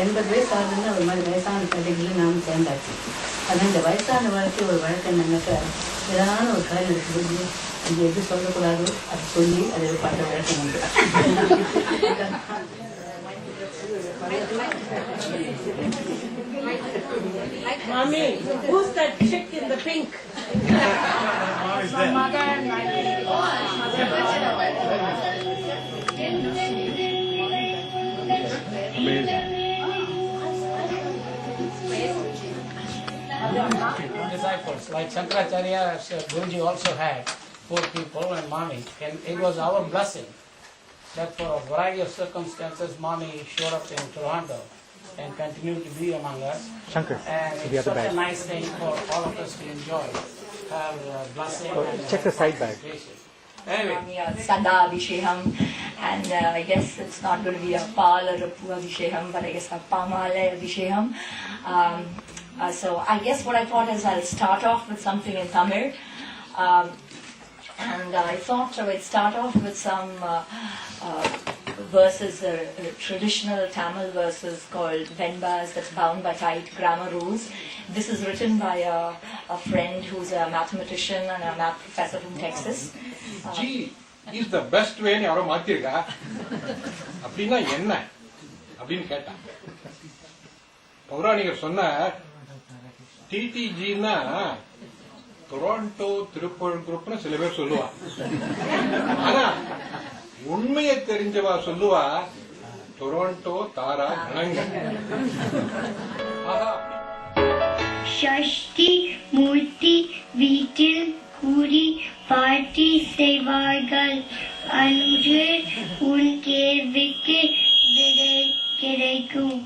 80 வயசு ஆகுதுன்னா ஒரு மாதிரி வயசான கதைகளும் நானும் சேர்ந்தாச்சு. ஆனால் இந்த வயசான வாழ்க்கை ஒரு வழக்கம் என்னக்கா, ஏதான ஒரு காரியம் இருக்குது, அது எது சொல்லக்கூடாதோ அது சொல்லி அதை பண்ணுற வழக்கம் உண்டு. Mommy, who's that chick in the pink? My mother and my disciples. Like Shankaracharya, Guruji also had 4 people and Mami. And it was our blessing that for a variety of circumstances, Mami showed up in Toronto and continued to be among us. Shankar, And to the it's other such bag. a nice thing for all of us to enjoy. Have blessing. Oh, and check the side bag. Anyway. Sada Abhishekam, and I guess it's not going to be a Pal or a Pu Abhishekam, but I guess a Pamala Abhishekam. So I guess what I thought is I'll start off with something in Tamil. And I thought I would start off with some verses, traditional Tamil verses called Venbas, that's bound by tight grammar rules. This is written by a friend who's a mathematician and a math professor from Texas. G is the best way னு யாரோ மாத்திருக்கா அப்படின்னா என்ன அப்படின்னு கேட்டா பௌராணிகர் சொன்ன டிடிஜின்னா Toronto Thiruppugazh குரூப்னு சில பேர் சொல்லுவா. ஆனா உண்மையை தெரிஞ்சவா சொல்லுவா டொராண்டோ தாரா கணங்கள். ஷஷ்டி மூர்த்தி வீட்டில் கூடி பார்ட்டி செய்வார்கள். அன்று உன் கேள்விக்கு விடை கிடைக்கும்.